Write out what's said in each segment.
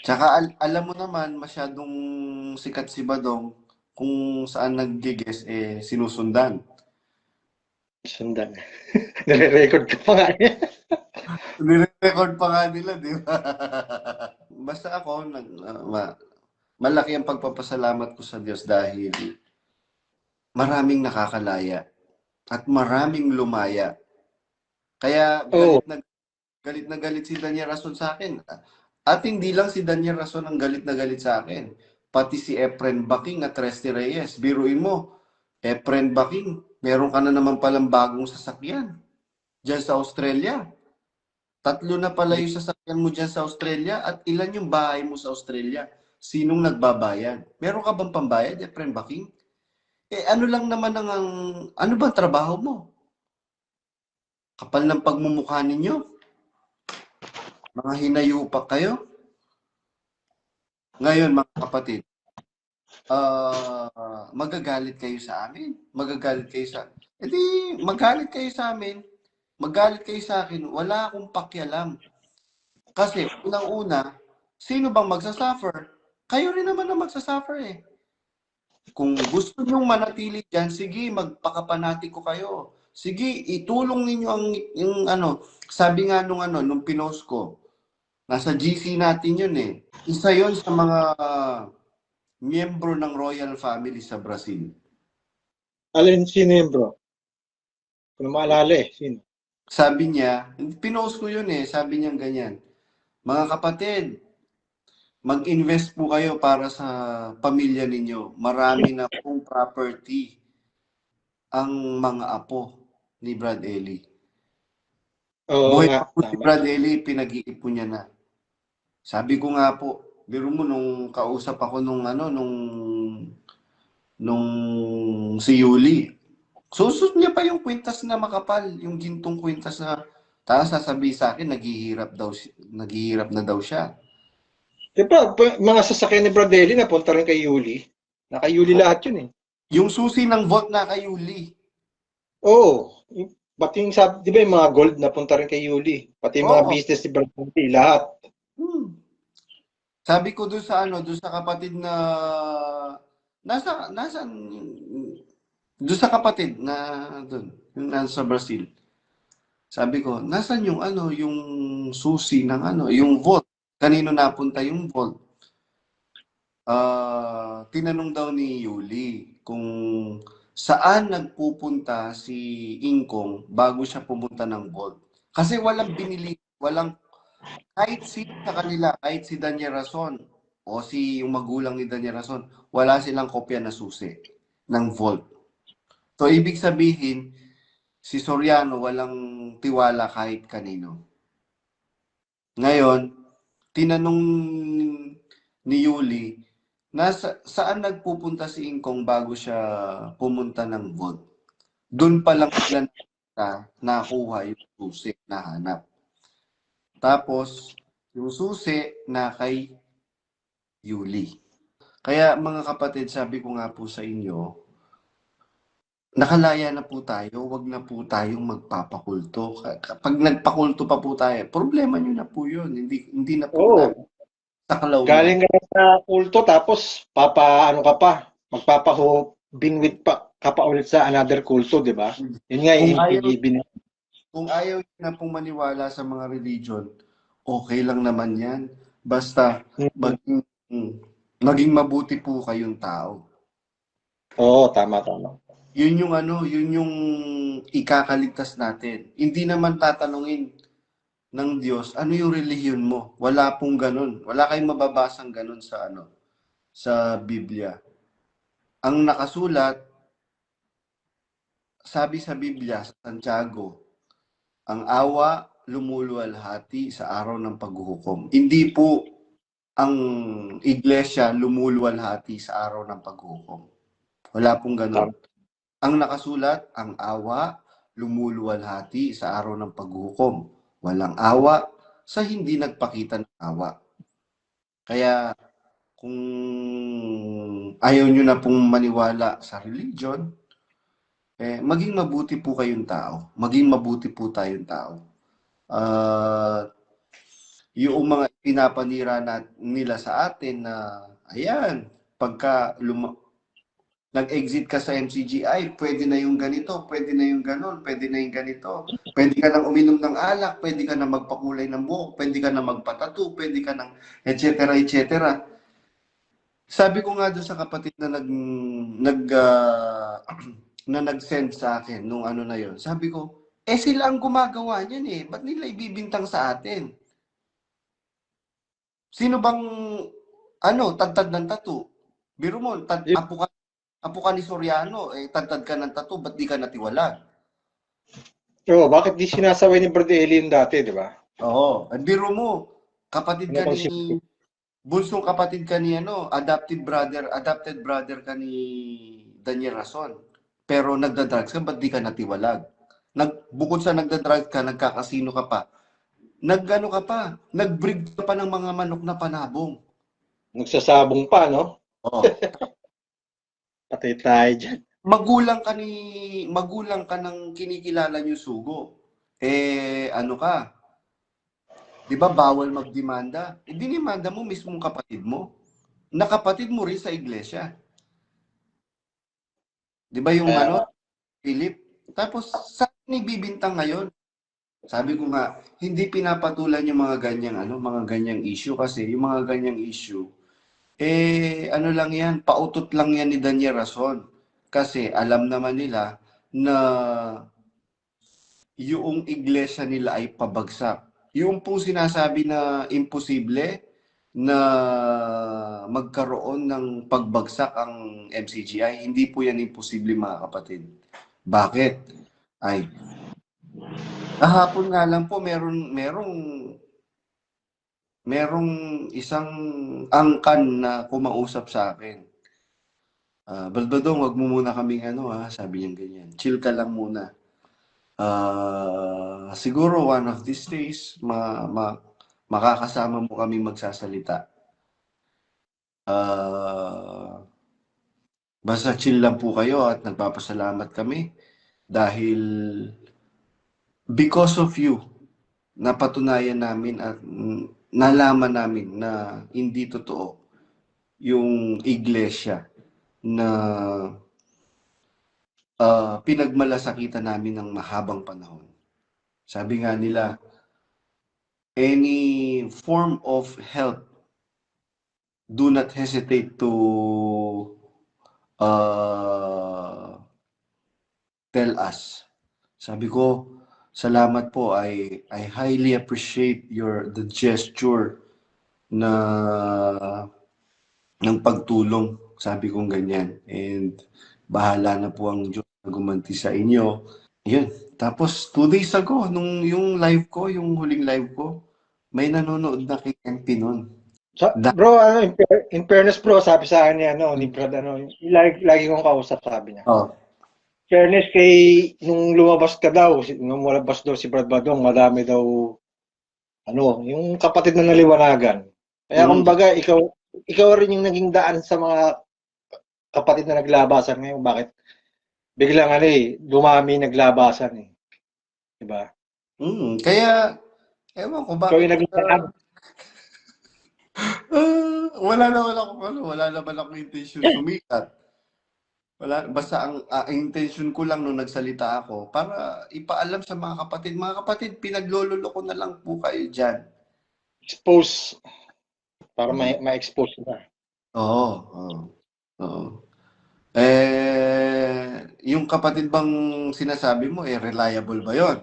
Tsaka alam mo naman, masyadong sikat si Badong kung saan nag-guest, sinusundan. Sundan. Nire-record ka pa nga niya. Nire-record pa nga nila, di ba? Basta ako, malaki ang pagpapasalamat ko sa Diyos dahil maraming nakakalaya at maraming lumaya. Kaya Oo. galit na galit si Daniel Rason sa akin. At hindi lang si Daniel Rason ang galit na galit sa akin. Pati si Efren Baking at Resty Reyes. Biruin mo, Efren Baking, meron ka na naman palang bagong sasakyan dyan sa Australia. 3 na pala yung sasakyan mo dyan sa Australia at ilan yung bahay mo sa Australia. Sinong nagbabayad? Meron ka bang pambayad, Efren Baking? Ano lang naman ano bang trabaho mo? Kapal ng pagmumukha ninyo? Mga hinayupak kayo? Ngayon, mga kapatid, magagalit kayo sa amin. Magagalit kayo sa... E di, magalit kayo sa amin. Magalit kayo sa akin. Wala akong pakialam. Kasi, unang-una, sino bang magsasuffer? Kayo rin naman ang magsasuffer eh. Kung gusto nyong manatili dyan, sige, magpakapanati ko kayo. Sige, itulong ninyo yung ano, sabi nga nung pinost ko, nasa GC natin yun eh. Isa yon sa mga miyembro ng royal family sa Brazil. Alin sino yun, bro? Kung maalala eh, sino? Sabi niya, pinost ko yun eh, sabi niya ganyan, mga kapatid, mag-invest po kayo para sa pamilya ninyo. Marami na pong property ang mga apo ni Brad Ellie. Oo Buhay nga, pa po si tama. Brad Ellie, pinag-iipon niya na. Sabi ko nga po, biro mo nung kausap ako nung si Yuli. Susot niya pa yung kwintas na makapal, yung gintong kwintas na tapos sasabihin sa akin, naghihirap na daw siya. Di ba, mga sasakyan ni Bradelli napunta rin kay Yuli. Naka Yuli lahat yun eh. Yung susi ng vault na kay Yuli. Oo. Pati yung, di ba yung mga gold napunta rin kay Yuli. Pati yung mga Oo. business ni Bradelli, lahat. Hmm. Sabi ko doon sa kapatid na nasa doon sa kapatid na doon, yung nasa Brazil. Sabi ko, nasan yung yung susi ng yung vault? Kanino napunta yung vault? Tinanong daw ni Yuli kung saan nagpupunta si Ingkong bago siya pumunta ng vault. Kasi walang binili, kahit sa kanila, kahit si Daniel Rason o yung magulang ni Daniel Rason, wala silang kopya na susi ng vault. So, ibig sabihin, si Soriano walang tiwala kahit kanino. Ngayon, tinanong ni Yuli, saan nagpupunta si Ingkong bago siya pumunta ng vault? Doon pa lang nila nakuha yung susi na hanap. Tapos, yung susi na kay Yuli. Kaya mga kapatid, sabi ko nga po sa inyo, nakalaya na po tayo, wag na po tayong magpapakulto. Kapag nagpakulto pa po tayo, problema nyo na po yun. Hindi na po Oo. namin saklaw yan. Galing ka sa kulto tapos ano ka pa, binwit pa ka pa ulit sa another kulto, di ba? Yun nga Kung yung ayaw, kung ayaw nyo na pong maniwala sa mga religion, okay lang naman yan. Basta maging, maging mabuti po kayong tao. Oo, tama, tama. Yun yung ikakaligtas natin. Hindi naman tatanungin ng Diyos, ano yung relihiyon mo? Wala pong ganun. Wala kayong mababasang ganun sa Biblia. Ang nakasulat, sabi sa Biblia, sa Santiago, ang awa lumuluwalhati sa araw ng paghuhukom. Hindi po ang iglesia lumuluwalhati sa araw ng paghuhukom. Wala pong ganun. Tama. Ang nakasulat, ang awa lumuluwalhati sa araw ng paghuhukom. Walang awa sa hindi nagpakita ng awa. Kaya kung ayaw nyo na pong maniwala sa religion, maging mabuti po kayong tao. Maging mabuti po tayong tao. yung mga pinapanira nila sa atin na, ayan, pagka nag-exit ka sa MCGI, pwede na yung ganito, pwede na yung ganon, pwede na yung ganito. Pwede ka nang uminom ng alak, pwede ka na magpakulay ng buhok, pwede ka na magpatattoo, pwede ka nang et cetera, et cetera. Sabi ko nga doon sa kapatid na na nag-send sa akin nung ano na yon. Sabi ko, sila ang gumagawa niyan eh. Ba't nila ibibintang sa atin? Sino bang tagtad ng tattoo? Biro mo, apo ka ni Soriano, tagtad ka ng tattoo, ba't di ka natiwalag? Oo, bakit di sinasaway ni Brad Eli yung dati, di ba? Oo. At biro mo, kapatid ka Ano ni, bunsong kapatid ka ni adopted brother ka ni Daniel Rason. Pero nagda-drugs ka, ba't di ka natiwalag? Bukod sa nagda-drugs ka, nagkakasino ka pa. Nag-ano ka pa, nag-breed ka pa ng mga manok na panabong. Nagsasabong pa, no? Oh. Patay tayo dyan. Magulang ka ng kinikilala niyo sugo. Ano ka? 'Di ba bawal magdemanda? Dinimanda mo mismong kapatid mo. Nakapatid mo rin sa iglesia. 'Di ba yung Philip? Tapos saan bibintang ngayon? Sabi ko nga, hindi pinapatulan yung mga ganyang issue kasi yung mga ganyang issue ano lang yan, pautot lang yan ni Daniel Rason. Kasi alam naman nila na yung iglesia nila ay pabagsak. Yung pong sinasabi na imposible na magkaroon ng pagbagsak ang MCGI, hindi po yan imposible mga kapatid. Bakit? Ay, kahapon nga lang po merong isang angkan na kumausap sa akin. Balbadong, wag mo muna kaming sabi niya ganyan. Chill ka lang muna. Siguro one of these days, makakasama mo kami magsasalita. Basta chill lang po kayo at nagpapasalamat kami dahil because of you, napatunayan namin at nalaman namin na hindi totoo yung iglesia na pinagmalasakitan namin ng mahabang panahon. Sabi nga nila, any form of help, do not hesitate to tell us. Sabi ko, salamat po. I highly appreciate the gesture na ng pagtulong. Sabi kong ganyan. And bahala na po ang Diyos na gumanti sa inyo. Yun. Tapos 2 days ago, yung live ko, yung huling live ko, may nanonood na kay MP nun. Bro, in fairness bro, sabi sa akin ni Brad, lagi kong kausap, sabi niya. Oh. Fairness kay, nung lumabas ka daw, nung lumabas daw si Brad Badong, madami daw, yung kapatid na naliwanagan. Kaya kumbaga, ikaw rin yung naging daan sa mga kapatid na naglabasan ngayon. Bakit? Biglang dumami naglabasan eh. Diba? Kaya, ewan ko ba? Ikaw yung naging daan. Wala naman ako intention sumikat. Basta ang intention ko lang nung nagsalita ako para ipaalam sa mga kapatid, pinaglololo ko na lang po kayo dyan. Expose. Para ma-expose na. Oo. Yung kapatid bang sinasabi mo, reliable ba yon?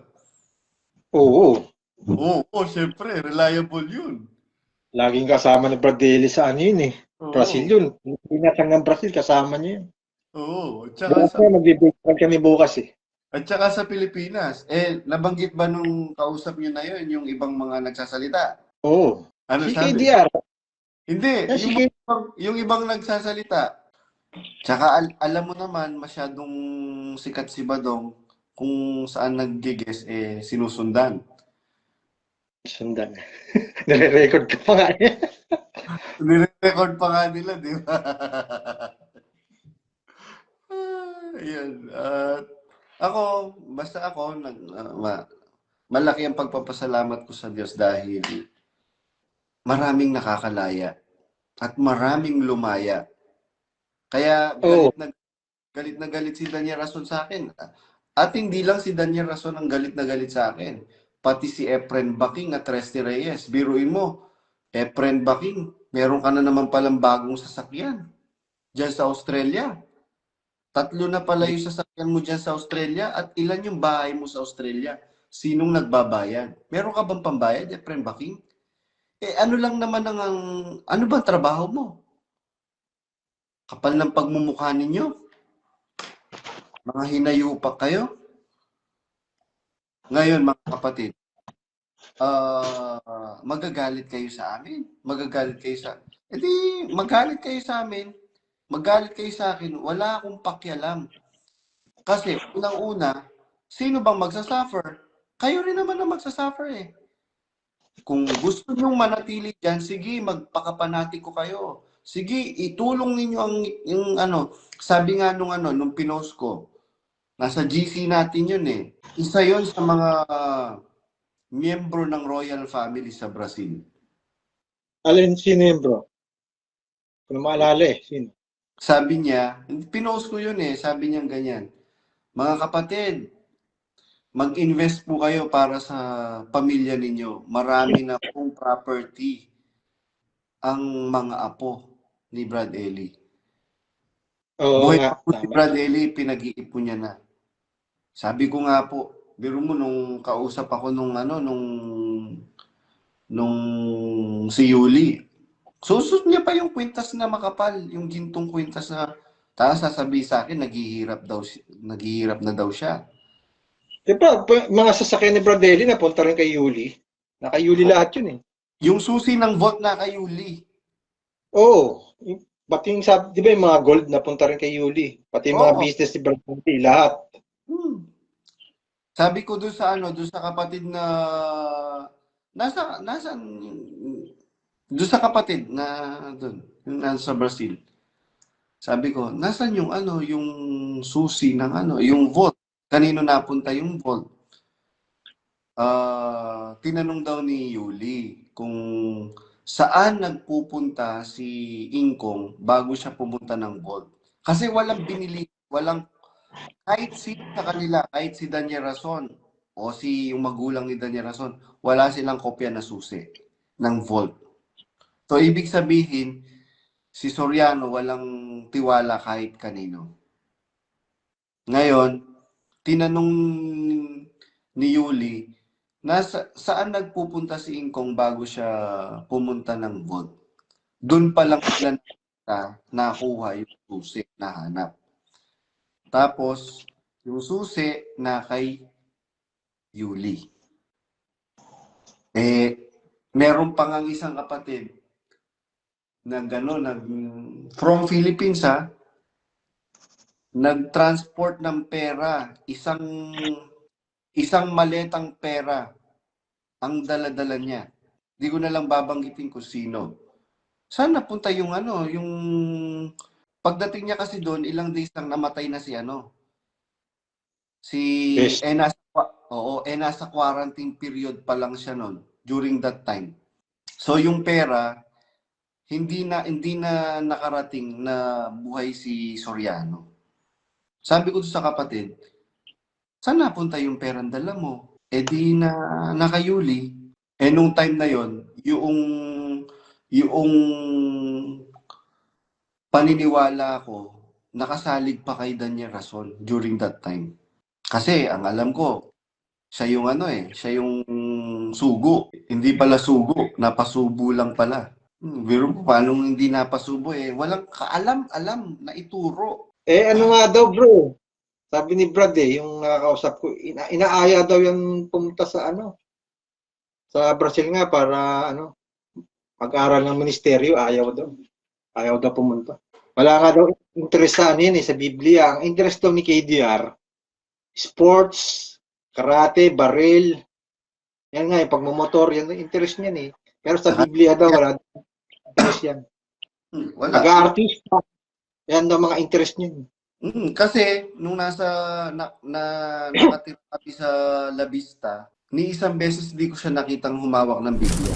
Oo. Oo, syempre, reliable yun. Laging kasama ni Brad Daly sa yun eh. Brazil yun. Pinatang ng Brazil, kasama niya yun. Oo. Magbibigyan kami bukas eh. At saka sa Pilipinas, nabanggit ba nung kausap niyo na yun, yung ibang mga nagsasalita? Oo. Ano si sabi? KDR. Hindi, yung ibang nagsasalita. Tsaka alam mo naman, masyadong sikat si Badong kung saan nag-guess, sinusundan. Sundan. Nire-record ka pa nga niya. Nire-record pa nga nila, di ba? Ayan. Basta ako, malaki ang pagpapasalamat ko sa Diyos dahil maraming nakakalaya at maraming lumaya. Kaya Oo. galit na galit si Daniel Rason sa akin. At hindi lang si Daniel Rason ang galit na galit sa akin. Pati si Efren Baking at Resty Reyes. Biruin mo, Efren Baking, meron ka na naman palang bagong sasakyan dyan sa Australia. 3 na pala yung sasakyan mo dyan sa Australia at ilan yung bahay mo sa Australia. Sinong nagbabayad? Meron ka bang pambayad, Efren Baking? Ano lang naman ano ba trabaho mo? Kapal ng pagmumukha ninyo. Mga hinayupak kayo. Ngayon, mga kapatid, magagalit kayo sa amin. Magagalit kayo sa... magalit kayo sa amin. Magalit kayo sa akin. Wala akong pakialam. Kasi, unang-una, sino bang magsasuffer? Kayo rin naman ang magsasuffer eh. Kung gusto nyong manatili dyan, sige, magpakapanati ko kayo. Sige, itulong ninyo yung sabi nga nung pinost ko, nasa GC natin yun eh. Isa yon sa mga miyembro ng royal family sa Brazil. Alin sino yun, bro? Kung maalala eh, sino? Sabi niya, pinost ko yun eh, sabi niya ganyan, mga kapatid, mag-invest po kayo para sa pamilya ninyo. Marami na pong property ang mga apo ni Brad Ellie. Oo Buhay nga, pa po si tama. Brad Ellie, pinag-iipon niya na. Sabi ko nga po, biro mo nung kausap ako nung si Yuli. Susut niya pa yung kwintas na makapal, yung gintong kwintas na tapos sasabihin sa akin, naghihirap na daw siya. Diba, mga sasakyan ni Bradelli napunta rin kay Yuli. Naka-Yuli lahat yun eh. Yung susi ng vault na kay Yuli. Oo. Pati yung sabi, di ba yung mga gold napunta rin kay Yuli. Pati yung mga Oo. business ni Bradelli, lahat. Sabi ko doon sa kapatid na doon sa kapatid na doon, yung nasa Brazil. Sabi ko, nasan yung yung susi ng yung vault? Kanino napunta yung vault? Tinanong daw ni Yuli kung saan nagpupunta si Ingkong bago siya pumunta ng vault. Kasi walang kahit si sa kanila, kahit si Daniel Rason o yung magulang ni Daniel Rason, wala silang kopya na susi ng vault. So, ibig sabihin, si Soriano walang tiwala kahit kanino. Ngayon, tinanong ni Yuli, saan nagpupunta si Ingkong bago siya pumunta ng vault? Doon pa lang sila nakuha yung susi na hanap. Tapos, yung susi na kay Yuli. Meron pa nga isang kapatid na gano'n, from Philippines nag-transport ng pera, isang maletang pera ang dala-dala niya. Di ko na lang babanggitin kung sino. Saan napunta yung yung pagdating niya kasi doon, ilang days lang namatay na si Yes. nasa quarantine period pa lang siya noon during that time. So yung pera hindi na nakarating na buhay si Soriano. Sabi ko sa kapatid, saan napunta yung perang dala mo? Di na nakayuli. Nung time na yon, yung paniniwala ko, nakasalig pa kay Daniel Rason during that time. Kasi ang alam ko, siya yung siya yung sugo. Hindi pala sugo, napasubo lang pala. Pero paano hindi napasubo walang kaalam-alam na ituro. Ano nga daw, bro? Sabi ni Brad yung nakakausap ko, inaaya daw yung pumunta sa sa Brazil nga para mag-aral ng ministeryo, ayaw daw pumunta. Wala nga daw interest sa sa Biblia. Ang interest daw ni KDR, sports, karate, baril. Yan nga, yung pagmamotor, yan ang interest niyan Pero sa Biblia daw, wala interest yan. Wala. Pag-aartista, yan daw mga interest niyan. Kasi nung nakatira kami sa La Vista, ni isang beses di ko siya nakitang humawak ng Biblia.